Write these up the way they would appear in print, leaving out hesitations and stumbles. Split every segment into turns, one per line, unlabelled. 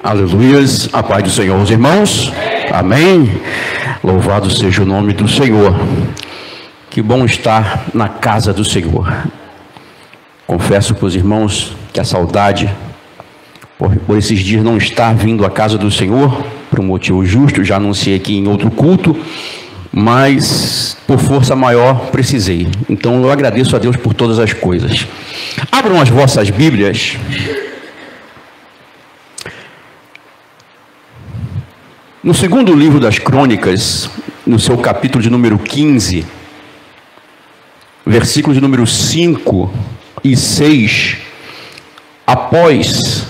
Aleluias, a paz do Senhor, os irmãos. Amém. Louvado seja o nome do Senhor. Que bom estar na casa do Senhor. Confesso para os irmãos que a saudade por esses dias não estar vindo à casa do Senhor, por um motivo justo, já anunciei aqui em outro culto, mas por força maior precisei. Então eu agradeço a Deus por todas as coisas. Abram as vossas Bíblias. No segundo livro das Crônicas, no seu capítulo de número 15, versículos de número 5 e 6, após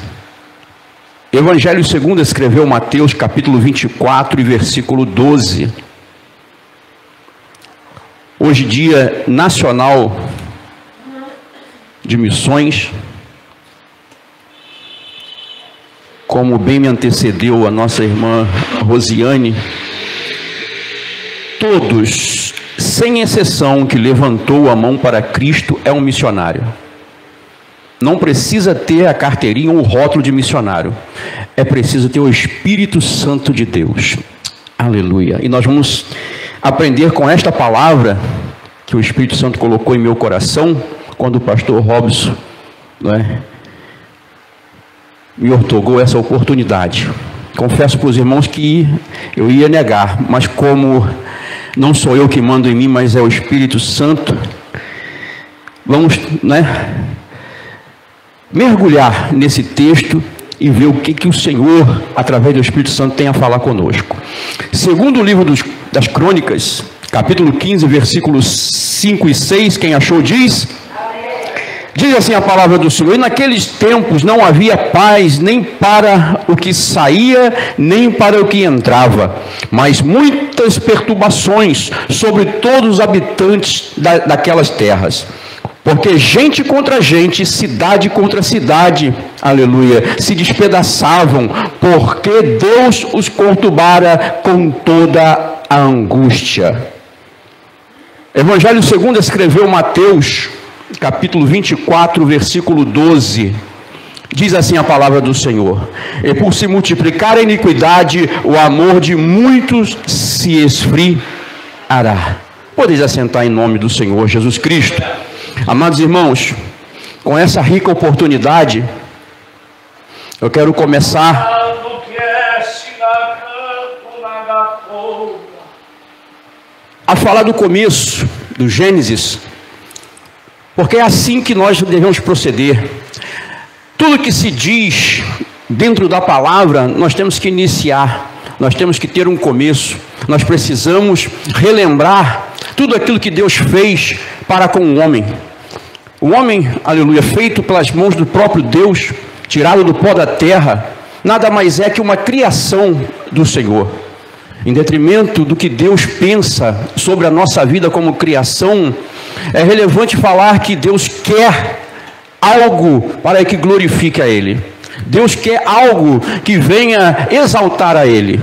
Evangelho segundo escreveu Mateus, capítulo 24 e versículo 12. Hoje, dia nacional de missões, como bem me antecedeu a nossa irmã Rosiane, todos, sem exceção, que levantou a mão para Cristo é um missionário. Não precisa ter a carteirinha ou o rótulo de missionário. É preciso ter o Espírito Santo de Deus. Aleluia. E nós vamos aprender com esta palavra que o Espírito Santo colocou em meu coração, quando o pastor Robson, me outorgou essa oportunidade. Confesso para os irmãos que eu ia negar, mas como não sou eu que mando em mim, mas é o Espírito Santo, vamos, mergulhar nesse texto e ver o que o Senhor, através do Espírito Santo, tem a falar conosco. Segundo o livro das Crônicas, capítulo 15, versículos 5 e 6, quem achou diz... Diz assim a palavra do Senhor: e naqueles tempos não havia paz nem para o que saía, nem para o que entrava, mas muitas perturbações sobre todos os habitantes daquelas terras. Porque gente contra gente, cidade contra cidade, aleluia, se despedaçavam, porque Deus os conturbara com toda a angústia. Evangelho segundo escreveu Mateus, capítulo 24, versículo 12, diz assim a palavra do Senhor: e por se multiplicar a iniquidade, o amor de muitos se esfriará. Podeis assentar em nome do Senhor Jesus Cristo. Amados irmãos, com essa rica oportunidade, eu quero começar a falar do começo, do Gênesis, porque é assim que nós devemos proceder. Tudo que se diz dentro da palavra, nós temos que iniciar, nós temos que ter um começo, nós precisamos relembrar tudo aquilo que Deus fez para com o homem. O homem, aleluia, feito pelas mãos do próprio Deus, tirado do pó da terra, nada mais é que uma criação do Senhor. Em detrimento do que Deus pensa sobre a nossa vida como criação, é relevante falar que Deus quer algo para que glorifique a Ele. Deus quer algo que venha exaltar a Ele.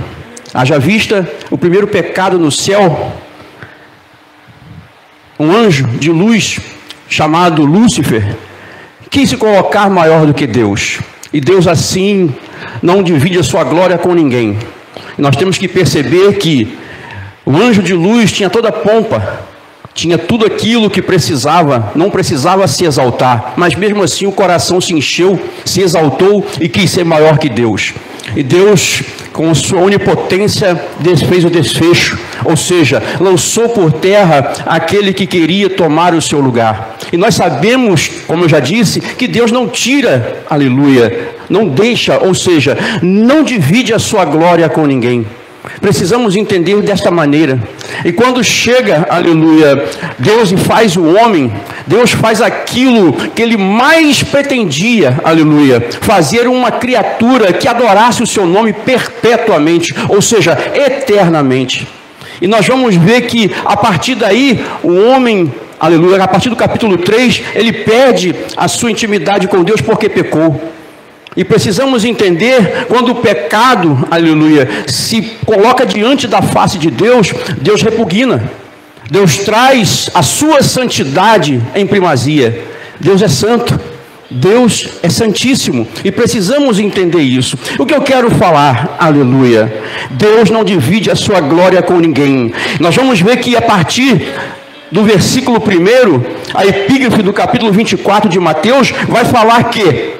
Haja vista o primeiro pecado no céu, um anjo de luz chamado Lúcifer quis se colocar maior do que Deus. E Deus assim não divide a sua glória com ninguém. Nós temos que perceber que o anjo de luz tinha toda a pompa, tinha tudo aquilo que precisava, não precisava se exaltar, mas mesmo assim o coração se encheu, se exaltou e quis ser maior que Deus. E Deus, com sua onipotência, desfez o desfecho, ou seja, lançou por terra aquele que queria tomar o seu lugar. E nós sabemos, como eu já disse, que Deus não tira, aleluia, não deixa, ou seja, não divide a sua glória com ninguém. Precisamos entender desta maneira. E quando chega, aleluia, Deus faz o homem, Deus faz aquilo que Ele mais pretendia, aleluia, fazer uma criatura que adorasse o seu nome perpetuamente, ou seja, eternamente. E nós vamos ver que a partir daí, o homem, aleluia, a partir do capítulo 3, ele perde a sua intimidade com Deus porque pecou. E precisamos entender, quando o pecado, aleluia, se coloca diante da face de Deus, Deus repugna. Deus traz a sua santidade em primazia. Deus é santo. Deus é santíssimo e precisamos entender isso. O que eu quero falar, aleluia, Deus não divide a sua glória com ninguém. Nós vamos ver que a partir do versículo 1, a epígrafe do capítulo 24 de Mateus vai falar que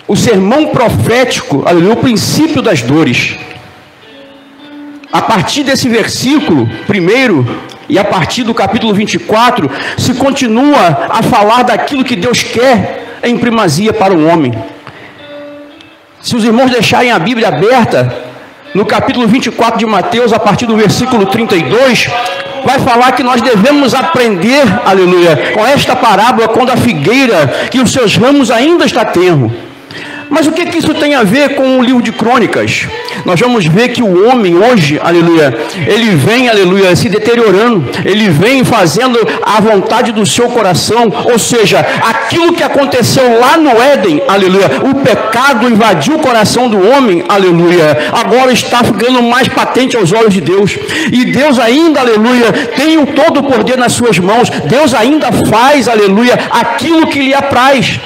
o sermão profético, aleluia, o princípio das dores. A partir desse versículo 1 e a partir do capítulo 24, se continua a falar daquilo que Deus quer em primazia para o homem. Se os irmãos deixarem a Bíblia aberta, no capítulo 24 de Mateus, a partir do versículo 32, vai falar que nós devemos aprender, aleluia, com esta parábola, quando a figueira, que os seus ramos ainda está tenro. Mas o que isso tem a ver com o livro de Crônicas? Nós vamos ver que o homem hoje, aleluia, ele vem, aleluia, se deteriorando, ele vem fazendo a vontade do seu coração, ou seja, aquilo que aconteceu lá no Éden, aleluia, o pecado invadiu o coração do homem, aleluia, agora está ficando mais patente aos olhos de Deus, e Deus ainda, aleluia, tem o todo o poder nas suas mãos, Deus ainda faz, aleluia, aquilo que lhe apraz.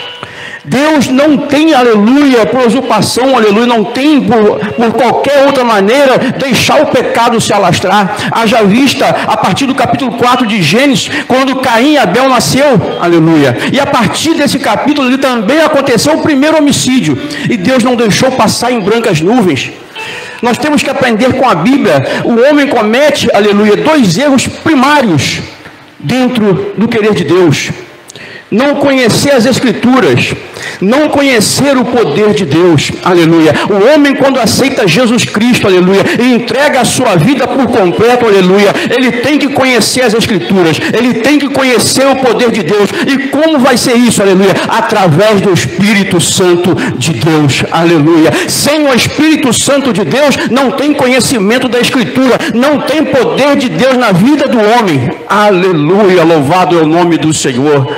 Deus não tem, aleluia, por usurpação, aleluia, não tem por qualquer outra maneira deixar o pecado se alastrar. Haja vista a partir do capítulo 4 de Gênesis, quando Caim e Abel nasceu, aleluia. E a partir desse capítulo ali também aconteceu o primeiro homicídio. E Deus não deixou passar em brancas nuvens. Nós temos que aprender com a Bíblia. O homem comete, aleluia, 2 erros primários dentro do querer de Deus. Não conhecer as Escrituras, não conhecer o poder de Deus, aleluia. O homem, quando aceita Jesus Cristo, aleluia, e entrega a sua vida por completo, aleluia, ele tem que conhecer as Escrituras, ele tem que conhecer o poder de Deus. E como vai ser isso, aleluia? Através do Espírito Santo de Deus, aleluia. Sem o Espírito Santo de Deus, não tem conhecimento da Escritura, não tem poder de Deus na vida do homem, aleluia. Louvado é o nome do Senhor.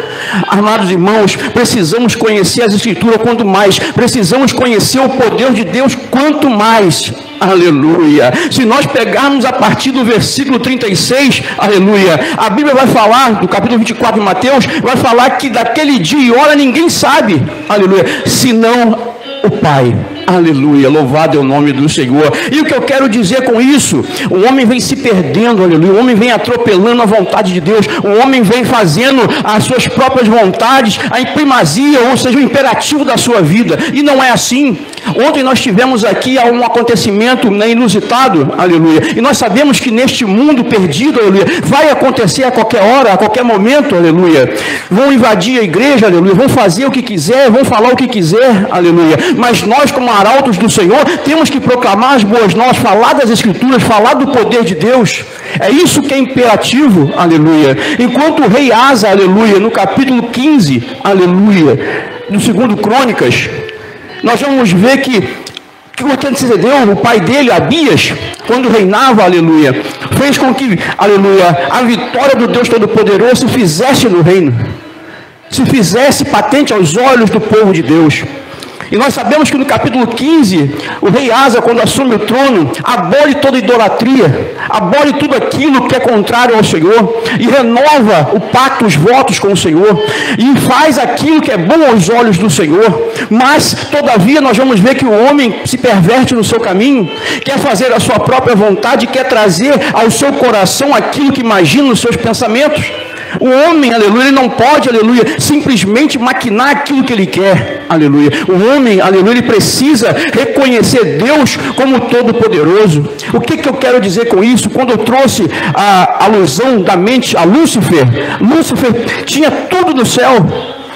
Amados irmãos, precisamos conhecer as Escrituras quanto mais, precisamos conhecer o poder de Deus quanto mais, aleluia. Se nós pegarmos a partir do versículo 36, aleluia, a Bíblia vai falar, no capítulo 24 de Mateus, vai falar que daquele dia e hora ninguém sabe, aleluia, senão o Pai, aleluia, louvado é o nome do Senhor. E o que eu quero dizer com isso? O homem vem se perdendo, aleluia, o homem vem atropelando a vontade de Deus, o homem vem fazendo as suas próprias vontades, a primazia, ou seja, o imperativo da sua vida, e não é assim. Ontem nós tivemos aqui um acontecimento inusitado, aleluia, e nós sabemos que neste mundo perdido, aleluia, vai acontecer a qualquer hora, a qualquer momento, aleluia, vão invadir a igreja, aleluia, vão fazer o que quiser, vão falar o que quiser, aleluia, mas nós, como arautos do Senhor, temos que proclamar as boas novas, falar das Escrituras, falar do poder de Deus. É isso que é imperativo, aleluia. Enquanto o rei Asa, aleluia, no capítulo 15, aleluia, no 2 Crônicas, nós vamos ver que o antecedeu, o pai dele, Abias, quando reinava, aleluia, fez com que, aleluia, a vitória do Deus Todo-Poderoso se fizesse no reino, se fizesse patente aos olhos do povo de Deus. E nós sabemos que no capítulo 15, o rei Asa, quando assume o trono, abole toda idolatria, abole tudo aquilo que é contrário ao Senhor, e renova o pacto, os votos com o Senhor, e faz aquilo que é bom aos olhos do Senhor. Mas, todavia, nós vamos ver que o homem se perverte no seu caminho, quer fazer a sua própria vontade, quer trazer ao seu coração aquilo que imagina nos seus pensamentos. O homem, aleluia, ele não pode, aleluia, simplesmente maquinar aquilo que ele quer, aleluia. O homem, aleluia, ele precisa reconhecer Deus como Todo-Poderoso. O que eu quero dizer com isso? Quando eu trouxe a alusão da mente a Lúcifer, Lúcifer tinha tudo no céu,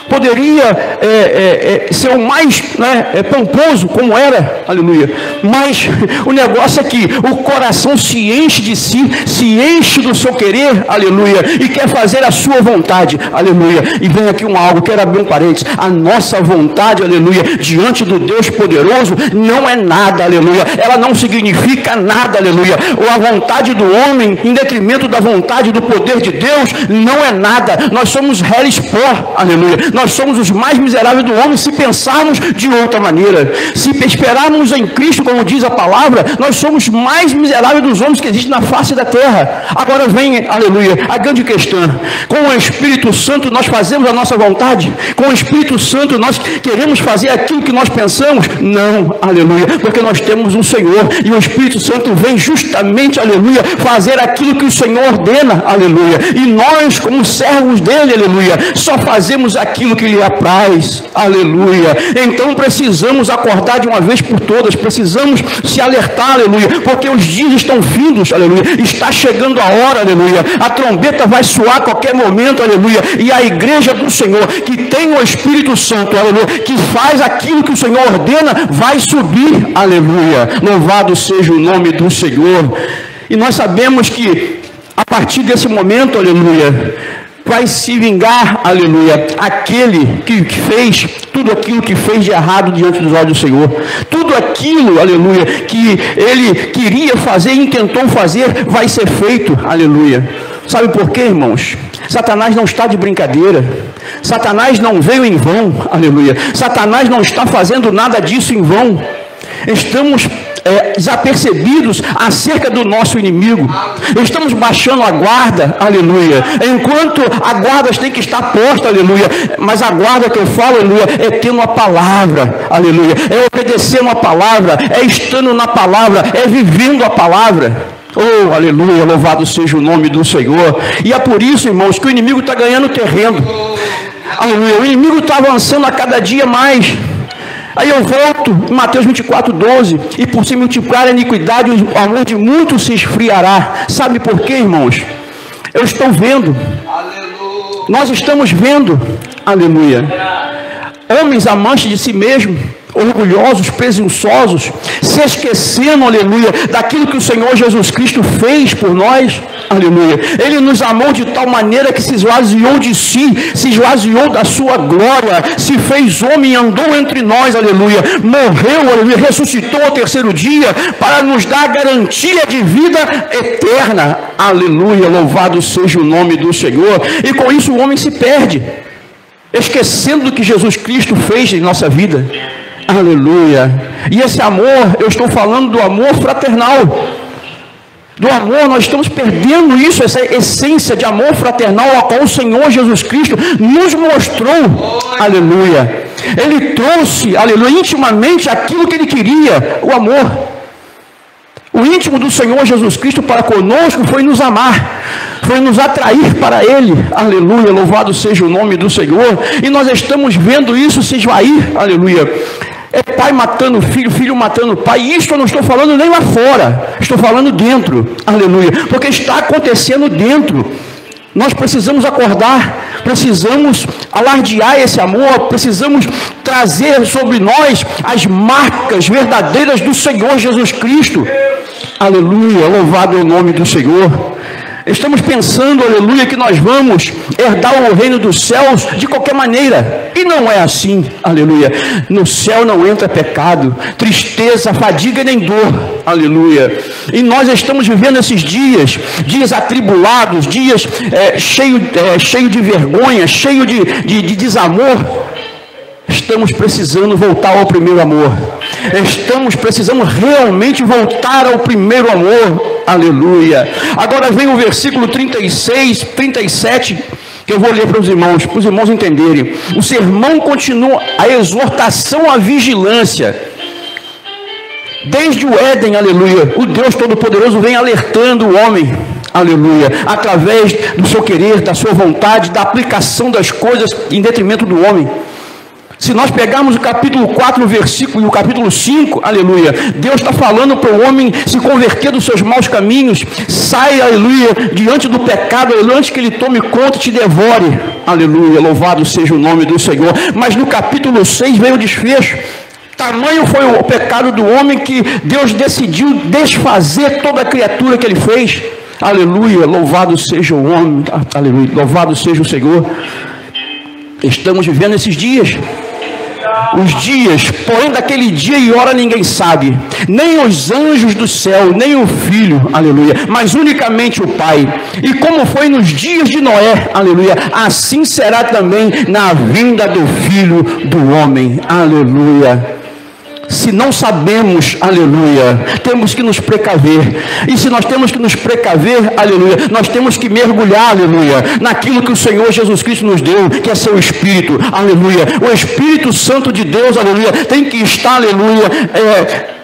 poderia ser o mais pomposo, como era, aleluia, mas o negócio é que o coração se enche de si, se enche do seu querer, aleluia, e quer fazer a sua vontade, aleluia. E vem aqui algo, quero abrir um parênteses: a nossa vontade, aleluia, diante do Deus poderoso não é nada, aleluia, ela não significa nada, aleluia. Ou a vontade do homem em detrimento da vontade do poder de Deus não é nada. Nós somos réis pó, aleluia. Nós nós somos os mais miseráveis do homem se pensarmos de outra maneira. Se esperarmos em Cristo, como diz a palavra, nós somos mais miseráveis dos homens que existem na face da terra. Agora vem, aleluia, a grande questão: com o Espírito Santo nós fazemos a nossa vontade? Com o Espírito Santo nós queremos fazer aquilo que nós pensamos? Não, aleluia, porque nós temos um Senhor, e o Espírito Santo vem justamente, aleluia, fazer aquilo que o Senhor ordena, aleluia, e nós, como servos dele, aleluia, só fazemos aquilo que lhe apraz, aleluia. Então precisamos acordar de uma vez por todas, precisamos se alertar, aleluia, porque os dias estão findos, aleluia, está chegando a hora, aleluia, a trombeta vai soar a qualquer momento, aleluia, e a igreja do Senhor, que tem o Espírito Santo, aleluia, que faz aquilo que o Senhor ordena, vai subir, aleluia, louvado seja o nome do Senhor. E nós sabemos que a partir desse momento, aleluia, vai se vingar, aleluia, aquele que fez tudo aquilo que fez de errado diante dos olhos do Senhor. Tudo aquilo, aleluia, que ele queria fazer e intentou fazer, vai ser feito, aleluia. Sabe por quê, irmãos? Satanás não está de brincadeira. Satanás não veio em vão, aleluia. Satanás não está fazendo nada disso em vão. Estamos desapercebidos acerca do nosso inimigo. Estamos baixando a guarda, aleluia. Enquanto a guarda tem que estar posta, aleluia. Mas a guarda que eu falo, aleluia, é tendo a palavra, aleluia. É obedecendo a palavra, é estando na palavra, é vivendo a palavra. Oh, aleluia, louvado seja o nome do Senhor. E é por isso, irmãos, que o inimigo está ganhando terreno. Aleluia, o inimigo está avançando a cada dia mais. Aí eu volto em Mateus 24:12, e por se multiplicar a iniquidade, o amor de muitos se esfriará. Sabe por quê, irmãos? Eu estou vendo. Aleluia. Nós estamos vendo, aleluia, homens amantes de si mesmos, orgulhosos, presunçosos, se esquecendo, aleluia, daquilo que o Senhor Jesus Cristo fez por nós, aleluia. Ele nos amou de tal maneira que se esvaziou de si, se esvaziou da sua glória, se fez homem e andou entre nós, aleluia, morreu, aleluia, ressuscitou ao terceiro dia para nos dar a garantia de vida eterna, aleluia, louvado seja o nome do Senhor. E com isso o homem se perde, esquecendo do que Jesus Cristo fez em nossa vida. Aleluia. E esse amor, eu estou falando do amor fraternal. Do amor, nós estamos perdendo isso, essa essência de amor fraternal a qual o Senhor Jesus Cristo nos mostrou. Aleluia. Ele trouxe, aleluia, intimamente aquilo que ele queria, o amor. O íntimo do Senhor Jesus Cristo para conosco foi nos amar, foi nos atrair para Ele, aleluia, louvado seja o nome do Senhor. E nós estamos vendo isso se esvair, aleluia. É pai matando filho, filho matando pai. E isso eu não estou falando nem lá fora, estou falando dentro, aleluia, porque está acontecendo dentro. Nós precisamos acordar, precisamos alardear esse amor, precisamos trazer sobre nós as marcas verdadeiras do Senhor Jesus Cristo. Aleluia, louvado é o nome do Senhor. Estamos pensando, aleluia, que nós vamos herdar o reino dos céus de qualquer maneira. E não é assim, aleluia. No céu não entra pecado, tristeza, fadiga nem dor, aleluia. E nós estamos vivendo esses dias atribulados, dias cheio de vergonha, cheio de desamor. Estamos precisando voltar ao primeiro amor. Estamos precisando realmente voltar ao primeiro amor. Aleluia. Agora vem o versículo 36, 37, que eu vou ler para os irmãos entenderem. O sermão continua, a exortação à vigilância. Desde o Éden, aleluia, o Deus Todo-Poderoso vem alertando o homem, aleluia, através do seu querer, da sua vontade, da aplicação das coisas em detrimento do homem. Se nós pegarmos o capítulo 4, o versículo, e o capítulo 5, aleluia, Deus está falando para o homem se converter dos seus maus caminhos, sai, aleluia, diante do pecado, aleluia, antes que ele tome conta e te devore, aleluia, louvado seja o nome do Senhor. Mas no capítulo 6 veio o desfecho. Tamanho foi o pecado do homem que Deus decidiu desfazer toda a criatura que ele fez. Aleluia, louvado seja o homem, aleluia, louvado seja o Senhor. Estamos vivendo esses dias. os dias, porém daquele dia e hora ninguém sabe, nem os anjos do céu, nem o Filho, aleluia, mas unicamente o Pai. E como foi nos dias de Noé, aleluia, assim será também na vinda do Filho do Homem, aleluia. Se não sabemos, aleluia, temos que nos precaver. E se nós temos que nos precaver, aleluia, nós temos que mergulhar, aleluia, naquilo que o Senhor Jesus Cristo nos deu, que é seu Espírito, aleluia. O Espírito Santo de Deus, aleluia, tem que estar, aleluia,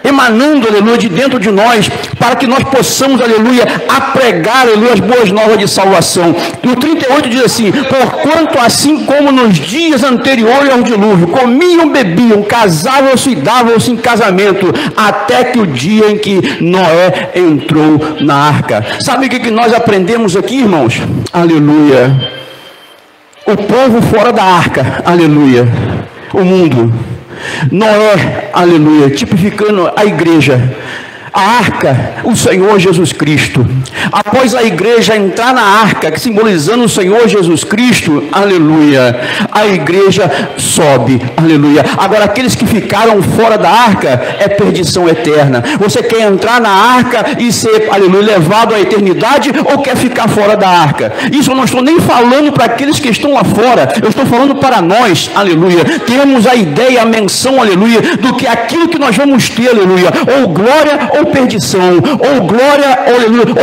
emanando, aleluia, de dentro de nós, para que nós possamos, aleluia, apregar, aleluia, as boas novas de salvação. E o 38 diz assim: porquanto assim como nos dias anteriores ao dilúvio, comiam, bebiam, casavam-se e davam-se em casamento, até que o dia em que Noé entrou na arca. Sabe o que nós aprendemos aqui, irmãos? Aleluia. O povo fora da arca, aleluia, o mundo. Noé, aleluia, tipificando a igreja. A arca, o Senhor Jesus Cristo. Após a igreja entrar na arca, simbolizando o Senhor Jesus Cristo, aleluia, a igreja sobe, aleluia. Agora, aqueles que ficaram fora da arca, é perdição eterna. Você quer entrar na arca e ser, aleluia, levado à eternidade, ou quer ficar fora da arca? Isso eu não estou nem falando para aqueles que estão lá fora, eu estou falando para nós, aleluia. Temos a ideia, a menção, aleluia, do que aquilo que nós vamos ter, aleluia, ou glória, ou perdição, ou glória,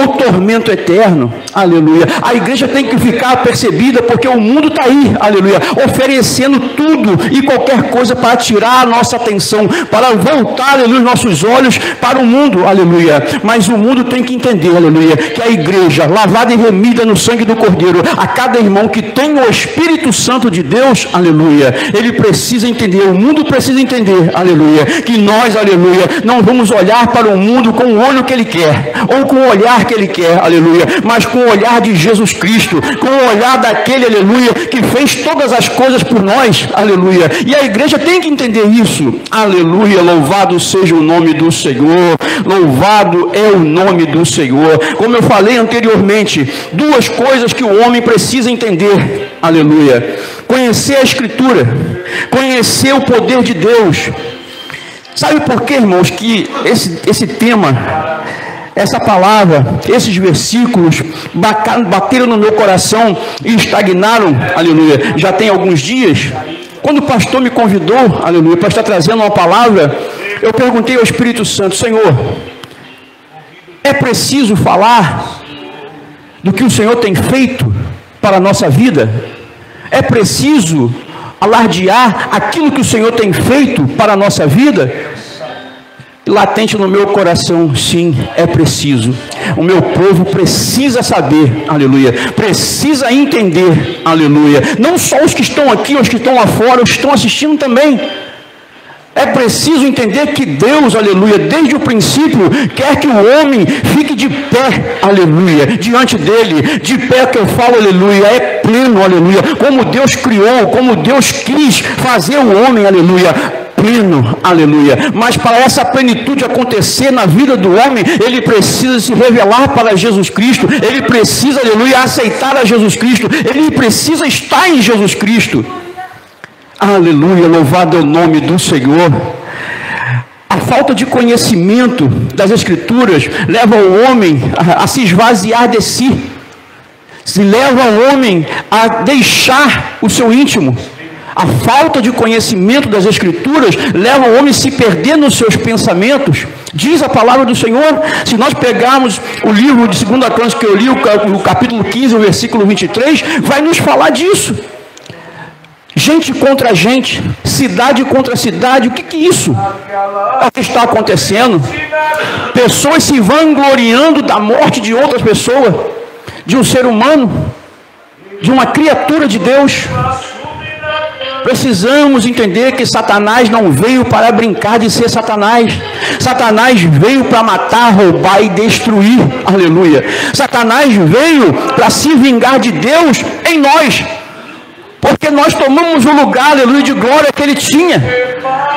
ou tormento eterno, aleluia. A igreja tem que ficar apercebida, porque o mundo está aí, aleluia, oferecendo tudo e qualquer coisa para tirar a nossa atenção, para voltar, aleluia, nossos olhos para o mundo, aleluia. Mas o mundo tem que entender, aleluia, que a igreja, lavada e remida no sangue do Cordeiro, a cada irmão que tem o Espírito Santo de Deus, aleluia, ele precisa entender, o mundo precisa entender, aleluia, que nós, aleluia, não vamos olhar para o mundo com o olho que ele quer, ou com o olhar que ele quer, aleluia, mas com o olhar de Jesus Cristo, com o olhar daquele, aleluia, que fez todas as coisas por nós, aleluia. E a igreja tem que entender isso, aleluia. Louvado seja o nome do Senhor, louvado é o nome do Senhor. Como eu falei anteriormente, duas coisas que o homem precisa entender, aleluia: conhecer a Escritura, conhecer o poder de Deus. Sabe por quê, irmãos, que esse tema, essa palavra, esses versículos bateram no meu coração e estagnaram, aleluia, já tem alguns dias? Quando o pastor me convidou, aleluia, para estar trazendo uma palavra, eu perguntei ao Espírito Santo: Senhor, é preciso falar do que o Senhor tem feito para a nossa vida? É preciso alardear aquilo que o Senhor tem feito para a nossa vida? Latente no meu coração, sim, é preciso. O meu povo precisa saber, aleluia, precisa entender, aleluia. Não só os que estão aqui, os que estão lá fora, os que estão assistindo também. É preciso entender que Deus, aleluia, desde o princípio, quer que o homem fique de pé, aleluia, diante dele. De pé que eu falo, aleluia, é pleno, aleluia. Como Deus criou, como Deus quis fazer o homem, aleluia, pleno, aleluia. Mas para essa plenitude acontecer na vida do homem, ele precisa se revelar para Jesus Cristo, ele precisa, aleluia, aceitar a Jesus Cristo, ele precisa estar em Jesus Cristo. Aleluia, louvado é o nome do Senhor. A falta de conhecimento das Escrituras leva o homem a se esvaziar de si, se leva o homem a deixar o seu íntimo. A falta de conhecimento das Escrituras leva o homem a se perder nos seus pensamentos. Diz a palavra do Senhor, se nós pegarmos o livro de 2 Crônicas que eu li, o capítulo 15, o versículo 23, vai nos falar disso. Gente contra gente, cidade contra cidade, o que é isso? É o que está acontecendo. Pessoas se vangloriando da morte de outras pessoas, de um ser humano, de uma criatura de Deus. Precisamos entender que Satanás não veio para brincar de ser Satanás. Satanás veio para matar, roubar e destruir. Aleluia. Satanás veio para se vingar de Deus em nós. Porque nós tomamos o lugar, aleluia, de glória que ele tinha.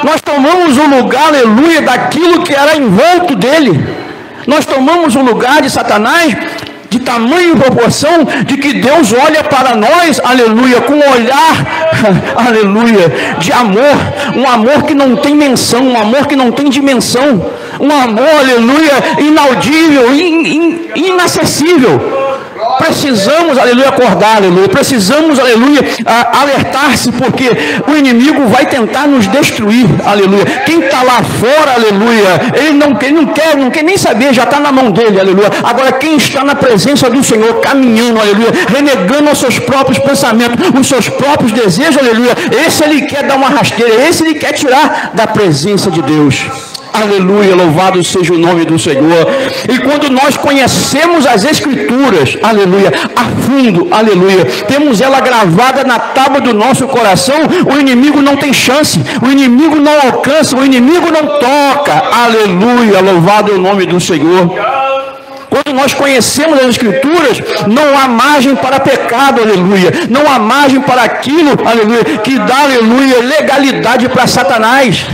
Nós tomamos o lugar, aleluia, daquilo que era envolto dele. Nós tomamos o lugar de Satanás, de tamanho e proporção, de que Deus olha para nós, aleluia, com um olhar, aleluia, de amor, um amor que não tem menção, um amor que não tem dimensão, um amor, aleluia, inaudível, inacessível. Precisamos, aleluia, acordar, aleluia. Precisamos, aleluia, alertar-se, porque o inimigo vai tentar nos destruir, aleluia. Quem está lá fora, aleluia, ele não quer nem saber, já está na mão dele, aleluia. Agora, quem está na presença do Senhor, caminhando, aleluia, renegando os seus próprios pensamentos, os seus próprios desejos, aleluia, esse ele quer dar uma rasteira, esse ele quer tirar da presença de Deus. Aleluia, louvado seja o nome do Senhor. E quando nós conhecemos as Escrituras, aleluia, a fundo, aleluia, temos ela gravada na tábua do nosso coração, o inimigo não tem chance, o inimigo não alcança, o inimigo não toca. Aleluia, louvado é o nome do Senhor. Quando nós conhecemos as Escrituras, não há margem para pecado, aleluia, não há margem para aquilo, aleluia, que dá, aleluia, legalidade para Satanás.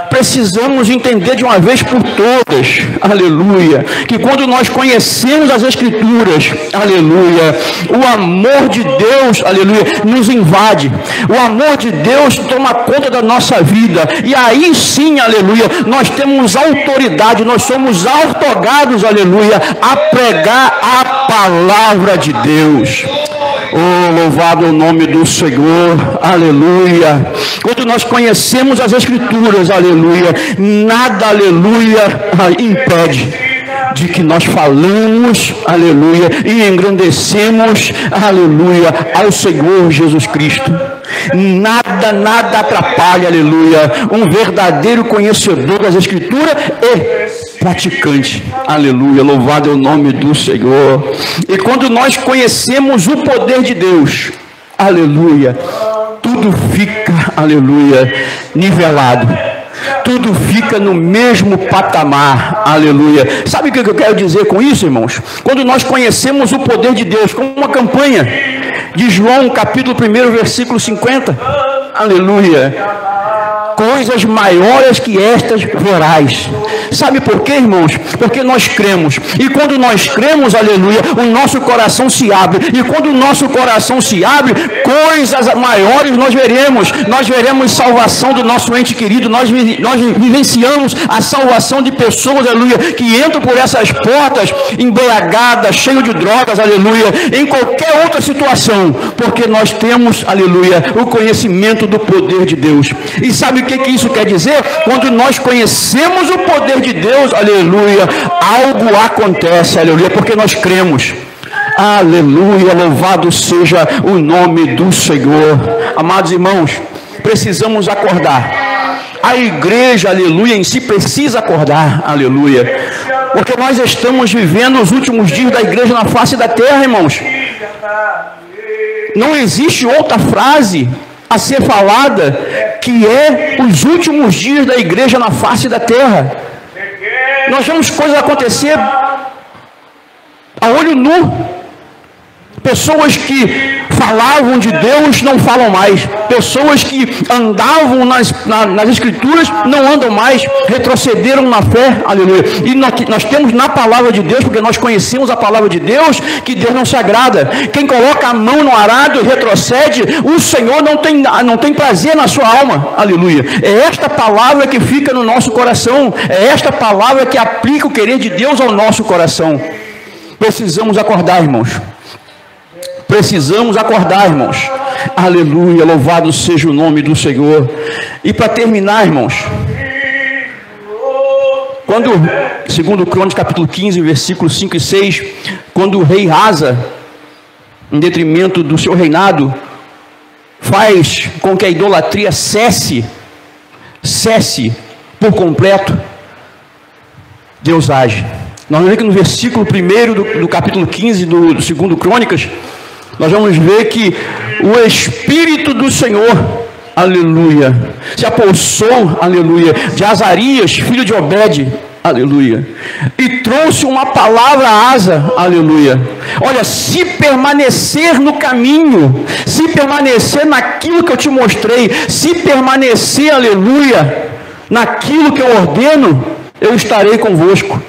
Precisamos entender de uma vez por todas, aleluia, que quando nós conhecemos as Escrituras, aleluia, o amor de Deus, aleluia, nos invade, o amor de Deus toma conta da nossa vida, e aí sim, aleluia, nós temos autoridade, nós somos outorgados, aleluia, a pregar a palavra de Deus. Oh, louvado é o nome do Senhor, aleluia. Quando nós conhecemos as Escrituras, aleluia, nada, aleluia, impede de que nós falamos, aleluia, e engrandecemos, aleluia, ao Senhor Jesus Cristo. Nada atrapalha, aleluia, um verdadeiro conhecedor das Escrituras e praticante, aleluia, louvado é o nome do Senhor. E quando nós conhecemos o poder de Deus, aleluia, tudo fica, aleluia, nivelado, tudo fica no mesmo patamar, aleluia. Sabe o que eu quero dizer com isso, irmãos? Quando nós conhecemos o poder de Deus, como uma campanha de João, capítulo 1, versículo 50, aleluia, coisas maiores que estas verás. Sabe por quê, irmãos? Porque nós cremos, e quando nós cremos, aleluia, o nosso coração se abre, e quando o nosso coração se abre, coisas maiores nós veremos salvação do nosso ente querido, nós vivenciamos a salvação de pessoas, aleluia, que entram por essas portas embriagadas, cheias de drogas, aleluia, em qualquer outra situação, porque nós temos, aleluia, o conhecimento do poder de Deus. E sabe o que isso quer dizer? Quando nós conhecemos o poder de Deus, aleluia, algo acontece, aleluia, porque nós cremos. Aleluia, louvado seja o nome do Senhor. Amados irmãos, precisamos acordar. A igreja, aleluia, em si precisa acordar, aleluia, porque nós estamos vivendo os últimos dias da igreja na face da terra, irmãos. Não existe outra frase a ser falada que é os últimos dias da igreja na face da terra. Nós vemos coisas acontecer a olho nu. Pessoas que falavam de Deus não falam mais. Pessoas que andavam nas Escrituras não andam mais. Retrocederam na fé, aleluia. E nós temos na palavra de Deus, porque nós conhecemos a palavra de Deus, que Deus não se agrada. Quem coloca a mão no arado e retrocede, o Senhor não tem prazer na sua alma, aleluia. É esta palavra que fica no nosso coração. É esta palavra que aplica o querer de Deus ao nosso coração. Precisamos acordar, irmãos. Precisamos acordar, irmãos. Aleluia, louvado seja o nome do Senhor. E para terminar, irmãos, quando, segundo Crônicas capítulo 15, versículos 5 e 6, quando o rei Asa, em detrimento do seu reinado, faz com que a idolatria cesse por completo, Deus age. Nós vamos ver que no versículo 1 do capítulo 15 do segundo Crônicas, nós vamos ver que o Espírito do Senhor, aleluia, se apossou, aleluia, de Azarias, filho de Obed, aleluia, e trouxe uma palavra a Asa, aleluia. Olha, se permanecer no caminho, se permanecer naquilo que eu te mostrei, se permanecer, aleluia, naquilo que eu ordeno, eu estarei convosco.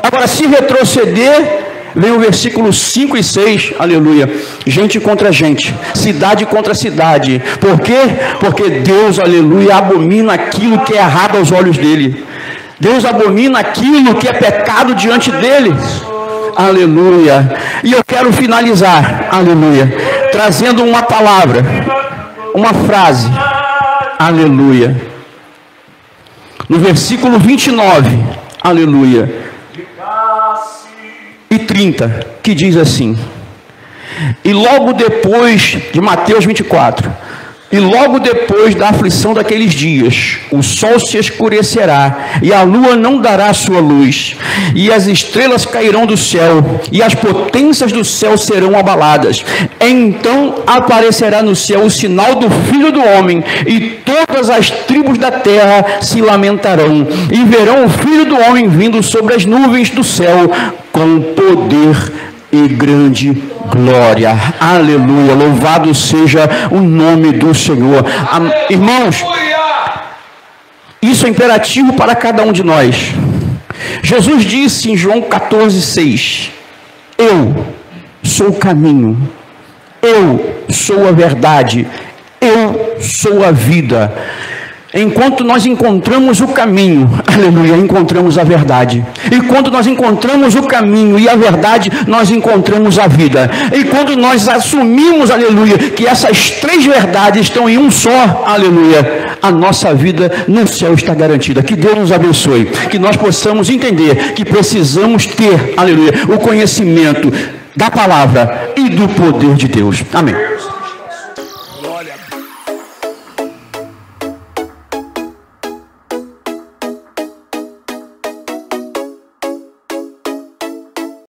Agora, se retroceder, vem o versículo 5 e 6, aleluia, gente contra gente, cidade contra cidade. Por quê? Porque Deus, aleluia, abomina aquilo que é errado aos olhos dele. Deus abomina aquilo que é pecado diante dele. Aleluia. E eu quero finalizar, aleluia, trazendo uma palavra, uma frase, aleluia, no versículo 29, aleluia, e 30, que diz assim: e logo depois de Mateus 24, e logo depois da aflição daqueles dias, o sol se escurecerá, e a lua não dará sua luz, e as estrelas cairão do céu, e as potências do céu serão abaladas. Então aparecerá no céu o sinal do Filho do Homem, e todas as tribos da terra se lamentarão, e verão o Filho do Homem vindo sobre as nuvens do céu, com poder e grande glória. Aleluia, louvado seja o nome do Senhor. Irmãos, isso é imperativo para cada um de nós. Jesus disse em João 14:6: eu sou o caminho, eu sou a verdade, eu sou a vida. Enquanto nós encontramos o caminho, aleluia, encontramos a verdade. E quando nós encontramos o caminho e a verdade, nós encontramos a vida. E quando nós assumimos, aleluia, que essas três verdades estão em um só, aleluia, a nossa vida no céu está garantida. Que Deus nos abençoe, que nós possamos entender que precisamos ter, aleluia, o conhecimento da palavra e do poder de Deus. Amém.